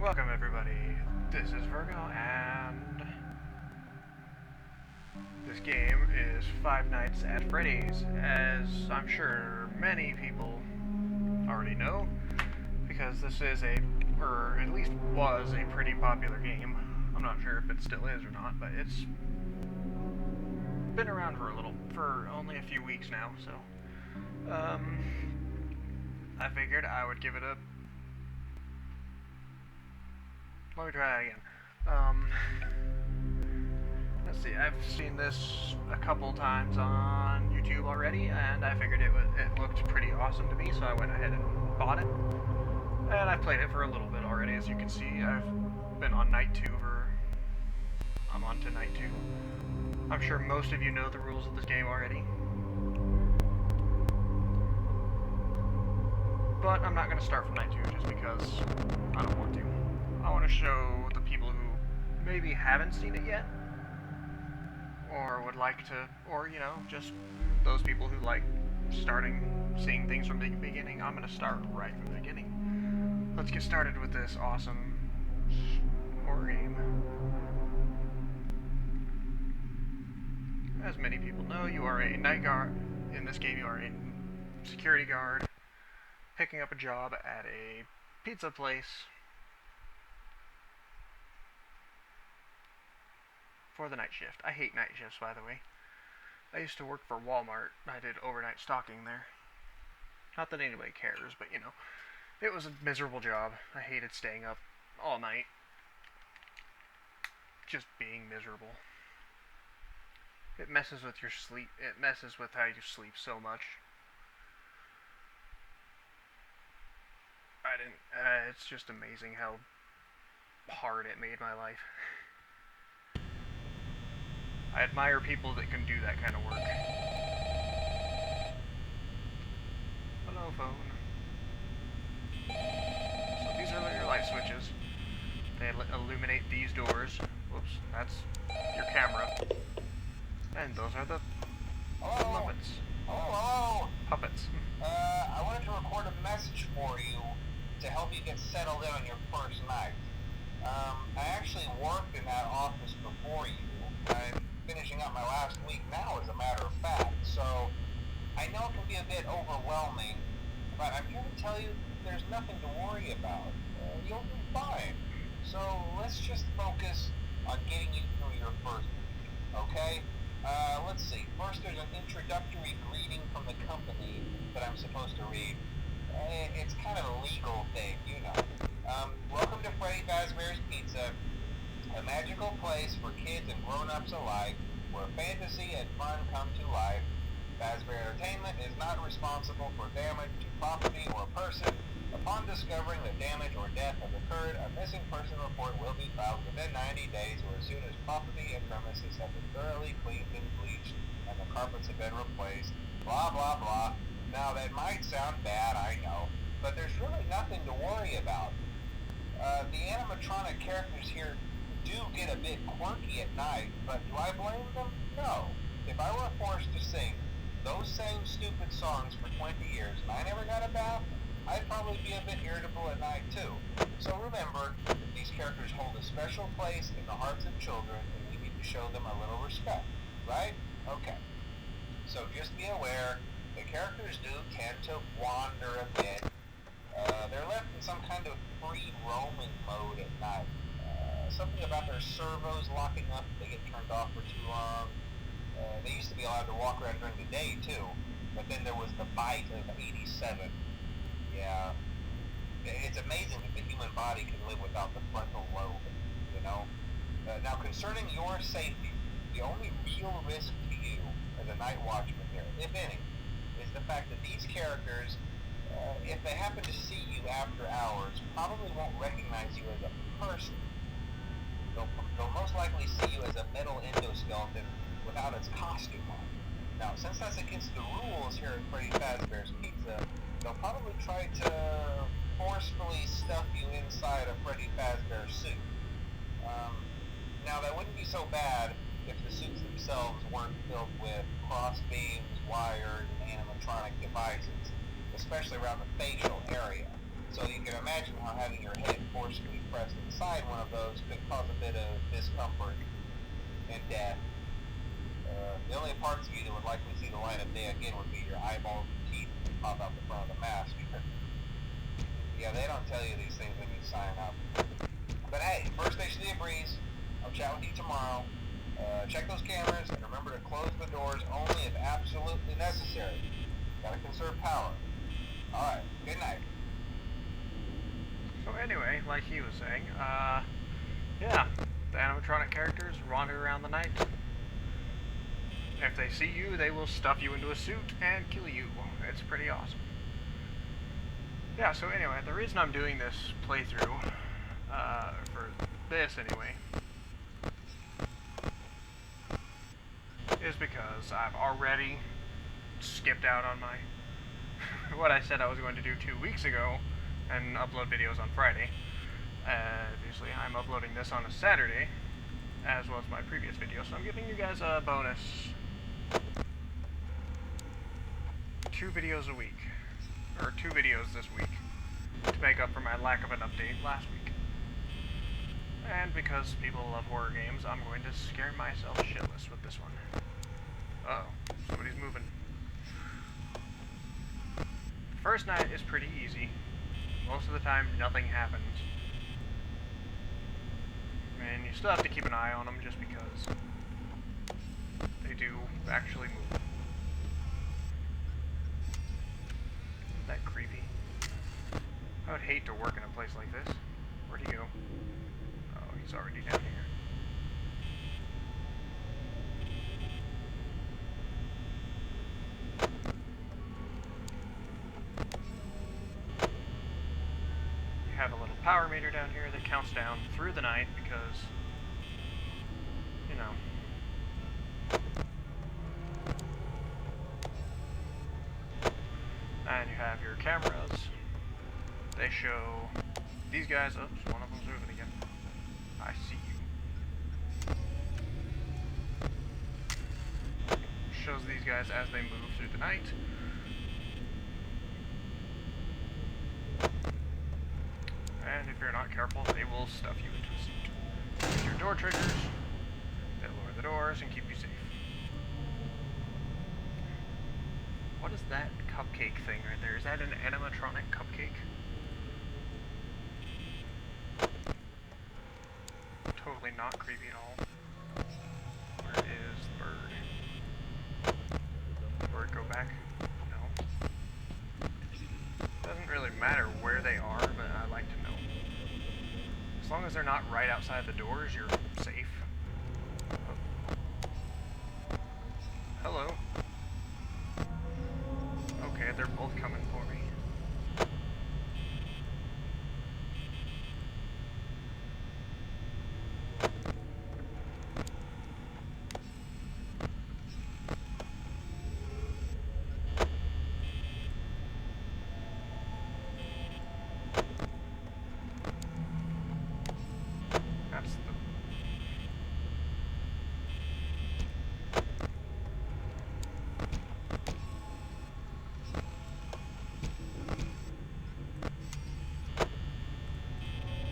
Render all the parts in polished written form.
Welcome everybody, this is Virgo, and this game is Five Nights at Freddy's, as I'm sure many people already know, because this is or at least was a pretty popular game. I'm not sure if it still is or not, but it's been around for only a few weeks now, so, I figured I would give it a let me try that again. Let's see. I've seen this a couple times on YouTube already, and I figured it looked pretty awesome to me, so I went ahead and bought it. And I've played it for a little bit already, as you can see. I've been on night 2 I'm on to night 2. I'm sure most of you know the rules of this game already. But I'm not going to start from night 2 just because I don't want to. I want to show the people who maybe haven't seen it yet, or would like to, or, just those people who like seeing things from the beginning. I'm going to start right from the beginning. Let's get started with this awesome horror game. As many people know, you are a night guard. In this game, you are a security guard picking up a job at a pizza place for the night shift. I hate night shifts, by the way. I used to work for Walmart. I did overnight stocking there. Not that anybody cares, but it was a miserable job. I hated staying up all night, just being miserable. It messes with your sleep. It messes with how you sleep so much. It's just amazing how hard it made my life. I admire people that can do that kind of work. Hello, phone. So these are your light switches. They illuminate these doors. Whoops, that's your camera. And those are the Muppets. Hello. Puppets. I wanted to record a message for you to help you get settled in on your first night. I actually worked in that office before you. I'm finishing up my last week now, as a matter of fact, so I know it can be a bit overwhelming, but I'm here to tell you there's nothing to worry about. You'll be fine. So let's just focus on getting you through your first week, okay? Let's see. First, there's an introductory greeting from the company that I'm supposed to read. It's kind of a legal thing, Welcome to Freddy Fazbear's Pizza, a magical place for kids and grown-ups alike, where fantasy and fun come to life. Fazbear Entertainment is not responsible for damage to property or person. Upon discovering that damage or death has occurred, a missing person report will be filed within 90 days or as soon as property and premises have been thoroughly cleaned and bleached and the carpets have been replaced. Blah, blah, blah. Now, that might sound bad, I know, but there's really nothing to worry about. The animatronic characters here do get a bit quirky at night, but do I blame them? No. If I were forced to sing those same stupid songs for 20 years and I never got a bath, I'd probably be a bit irritable at night too. So remember, these characters hold a special place in the hearts of children and we need to show them a little respect, right? Okay. So just be aware, the characters do tend to wander a bit. They're left in some kind of free roaming mode at night. Something about their servos locking up if they get turned off for too long. They used to be allowed to walk around during the day too, but then there was the bite of 87. Yeah, it's amazing that the human body can live without the frontal lobe, Now, concerning your safety, the only real risk to you as a night watchman here, if any, is the fact that these characters, if they happen to see you after hours, probably won't recognize you as a person. They'll most likely see you as a metal endoskeleton without its costume on. Now, since that's against the rules here at Freddy Fazbear's Pizza, they'll probably try to forcefully stuff you inside a Freddy Fazbear suit. Now, that wouldn't be so bad if the suits themselves weren't filled with cross beams, wires, and animatronic devices, especially around the facial area. So you can imagine how having your head forcefully pressed inside one of those could cause a bit of discomfort and death. The only parts of you that would likely see the light of day again would be your eyeballs and teeth that pop out the front of the mask. Yeah, they don't tell you these things when you sign up. But hey, first station of the breeze. I'll chat with you tomorrow. Check those cameras and remember to close the doors only if absolutely necessary. Gotta conserve power. Alright, good night. So anyway, like he was saying, yeah, the animatronic characters wander around the night. If they see you, they will stuff you into a suit and kill you. It's pretty awesome. Yeah, so anyway, the reason I'm doing this playthrough, for this anyway, is because I've already skipped out on my what I said I was going to do 2 weeks ago and upload videos on Friday. Obviously, I'm uploading this on a Saturday, as well as my previous video, so I'm giving you guys a bonus 2 videos a week, or 2 videos this week, to make up for my lack of an update last week. And because people love horror games, I'm going to scare myself shitless with this one. Uh-oh, somebody's moving. First night is pretty easy. Most of the time, nothing happens. And you still have to keep an eye on them just because they do actually move. Isn't that creepy? I would hate to work in a place like this. Where'd he go? Oh, he's already down here. Have a little power meter down here that counts down through the night because, you know. And you have your cameras. They show these guys. Oops, one of them's moving again. I see you. Shows these guys as they move through the night. And if you're not careful, they will stuff you into a suit. Use your door triggers, they'll lower the doors and keep you safe. What is that cupcake thing right there? Is that an animatronic cupcake? Totally not creepy at all. Where is the bird? Did the bird go back? No. Doesn't really matter where they are, but I like to know. As long as they're not right outside the doors, you're safe. Oh. Hello. Okay, they're both coming for me. That's the...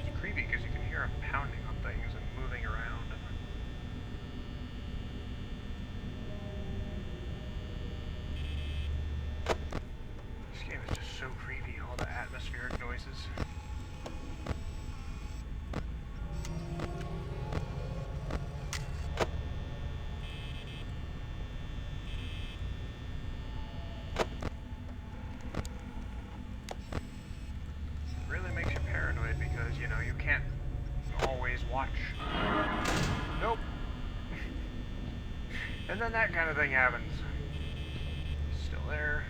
It's creepy because you can hear them pounding on things and moving around. This game is just so creepy, all the atmospheric noises. Watch. Nope. And then that kind of thing happens. Still there.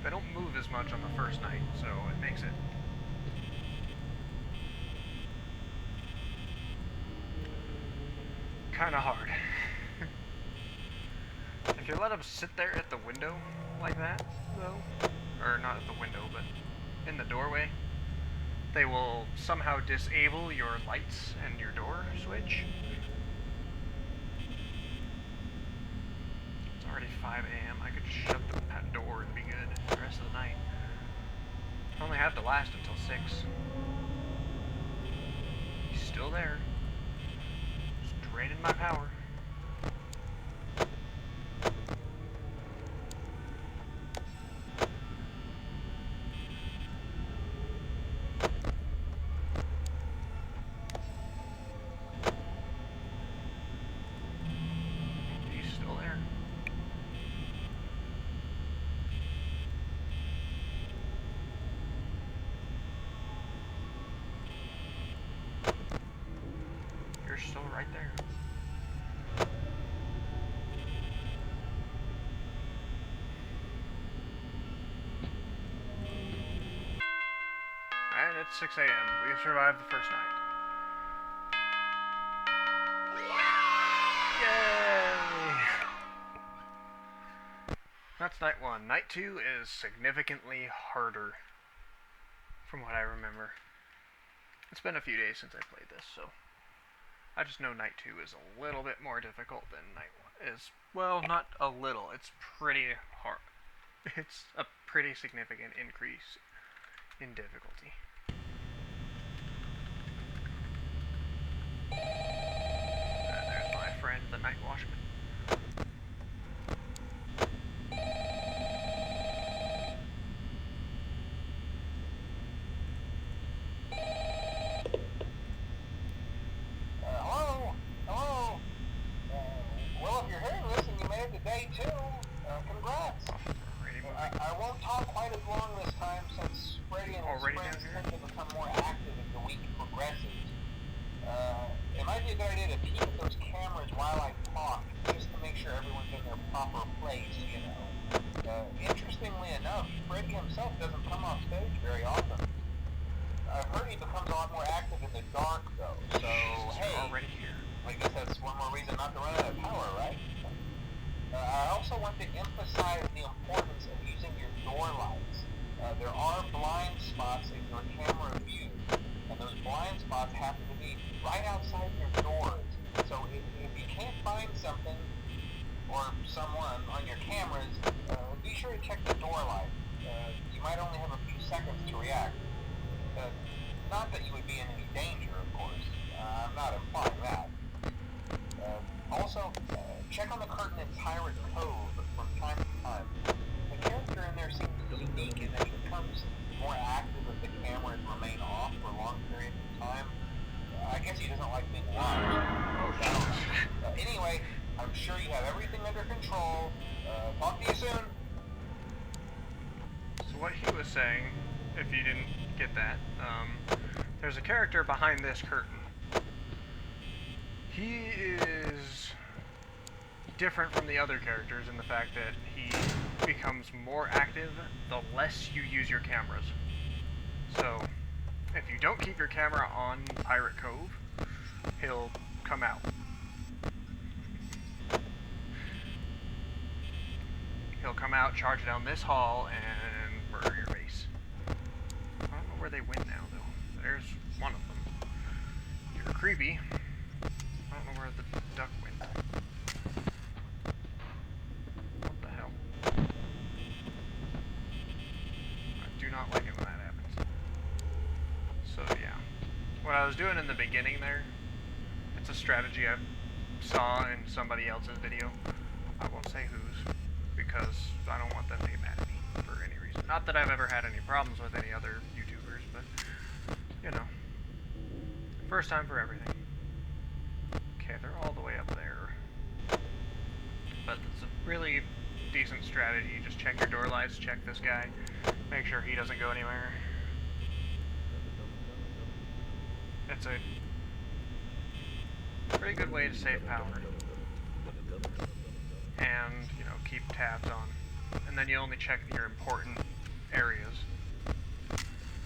They don't move as much on the first night, so it makes it kind of hard. If you let them sit there at the window like that, though, or not at the window, but in the doorway, they will somehow disable your lights and your door switch. It's already 5 a.m. I could just shut the door and be good the rest of the night. only have to last until 6. He's still there. Just draining my power. He's still there. You're still right there. And it's 6 a.m. We've survived the first night. Yay! That's night 1. Night 2 is significantly harder, from what I remember. It's been a few days since I played this, so I just know night 2 is a little bit more difficult than night 1 is. Well, not a little. It's pretty hard. It's a pretty significant increase in difficulty. And there's my friend, the Night Watchman. Hello? Hello? Well, if you're hearing this and you made it to day 2, congrats. I won't talk quite as long this time since Freddy and his friends tend to become more active as the week progresses. It might be a good idea to peek at those cameras while I talk, just to make sure everyone's in their proper place, you know. Interestingly enough, Freddy himself doesn't come off stage very often. I've heard he becomes a lot more active in the dark, though, so hey, already here. I guess that's one more reason not to run out of power, right? I also want to emphasize the importance of using your door lights. There are blind spots in your camera view, and those blind spots happen to be right outside your doors. So if you can't find something or someone on your cameras, be sure to check the door light. You might only have a few seconds to react. Not that you would be in any danger, of course. I'm not implying that. Also, check on the curtain in Pirate Cove from time to time. The character in there seems unique in that he becomes more active if the cameras remain off for long periods of time. I guess he doesn't like being watched. Anyway, I'm sure you have everything under control. Talk to you soon. So what he was saying, if you didn't get that, there's a character behind this curtain. He is different from the other characters in the fact that he becomes more active the less you use your cameras. So, if you don't keep your camera on Pirate Cove, he'll come out. He'll come out, charge down this hall, and murder your face. I don't know where they went now, though. There's one of them. You're creepy. I don't know where the duck went. What the hell? I do not like it when that happens. So yeah. What I was doing in the beginning there, it's a strategy I saw in somebody else's video. I won't say whose, because I don't want them to get mad at me for any reason. Not that I've ever had any problems with any other YouTubers, but, you know. First time for everything. Okay, they're all the way up there. But it's a really decent strategy. Just check your door lights, check this guy, make sure he doesn't go anywhere. It's a pretty good way to save power. And, you know, keep tabs on. And then you only check your important areas.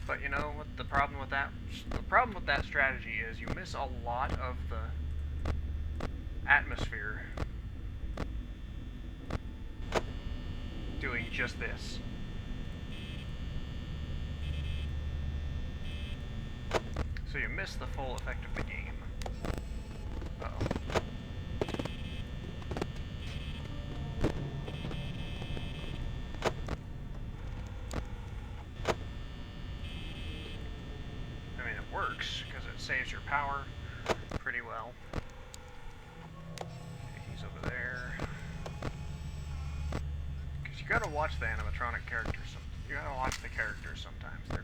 But you know what the problem with that? The problem with that strategy is you miss a lot of the atmosphere doing just this. So you miss the full effect of the game. Uh-oh. works, because it saves your power pretty well. Okay, he's over there. Because you gotta watch the animatronic characters. You gotta watch the characters sometimes. They're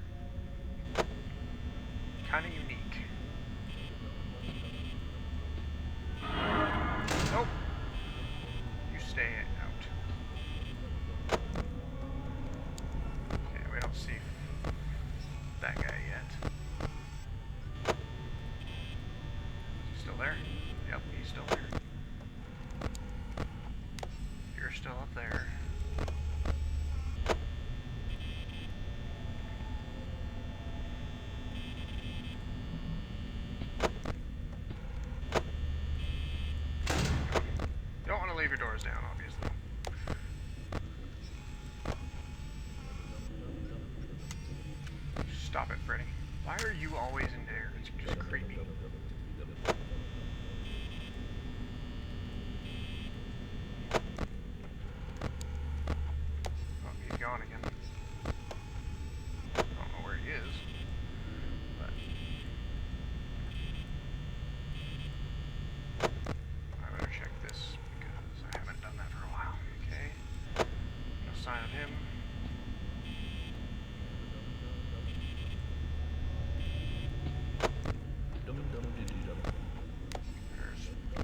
kind of unique. Nope. You stay out. Okay, we don't see that guy yet. Is he still there? Yep, he's still there. You're still up there. You don't want to leave your doors down, obviously. Stop it, Freddy. Why are you always in there? It's just creepy. Oh, he's gone again. I don't know where he is, but I better check this because I haven't done that for a while. Okay. No sign of him. There's the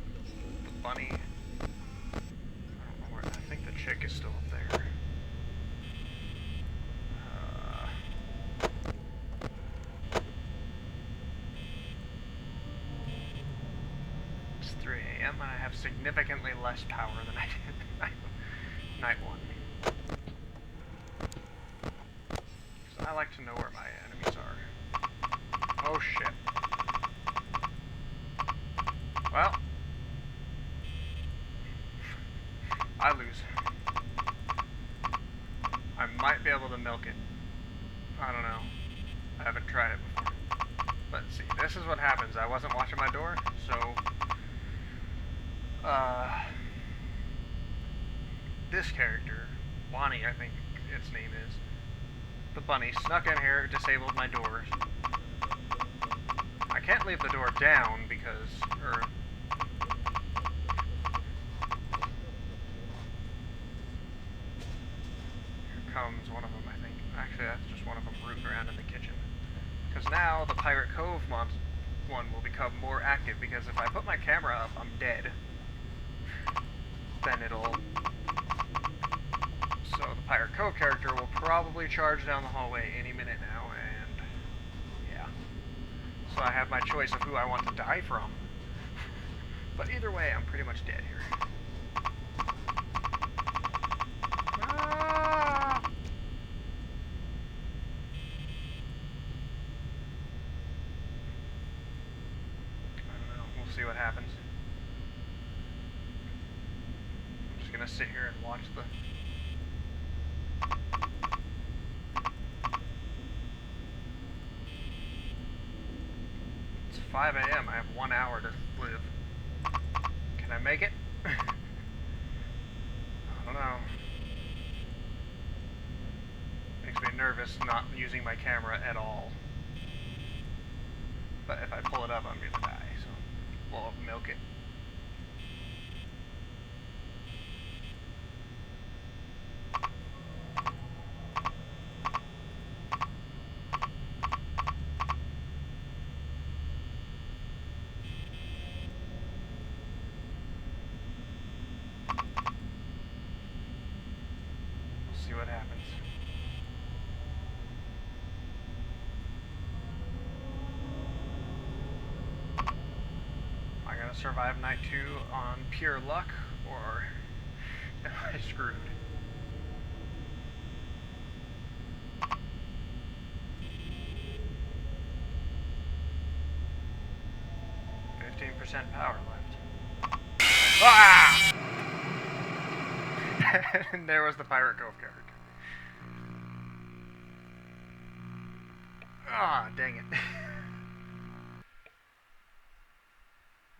bunny. I don't know where. I think the chick is still up there. It's 3 a.m. and I have significantly less power than I did night one. So I like to know where my enemies are. Oh shit. Well, I lose. I might be able to milk it. I don't know. I haven't tried it before. But see, this is what happens. I wasn't watching my door, so this character, Bonnie, I think its name is, the bunny, snuck in here, disabled my doors. I can't leave the door down because, here comes one of them, I think. Actually, that's just one of them rooting around in the kitchen. Because now the Pirate Cove one will become more active, because if I put my camera up, I'm dead. Then it'll... So the Pirate Cove character will probably charge down the hallway any minute now, and... yeah. So I have my choice of who I want to die from. But either way, I'm pretty much dead here. Ah! I don't know. We'll see what happens. I'm just gonna sit here and watch the... It's 5 a.m. I have 1 hour to live. Can I make it? I don't know. Makes me nervous not using my camera at all. But if I pull it up, I'm gonna die, so we'll milk it. See what happens. Am I gonna survive night 2 on pure luck, or am I screwed? .15% power left. Ah! And there was the Pirate Cove character. Ah, dang it.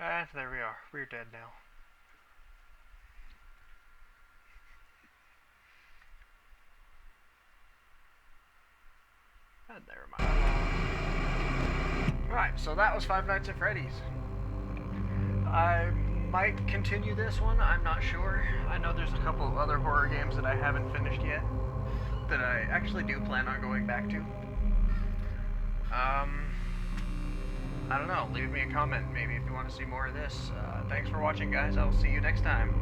And there we are. We're dead now. And there my Right, so that was Five Nights at Freddy's. I might continue this one, I'm not sure. I know there's a couple of other horror games that I haven't finished yet that I actually do plan on going back to. I don't know, leave me a comment maybe if you want to see more of this. Thanks for watching, guys. I will see you next time.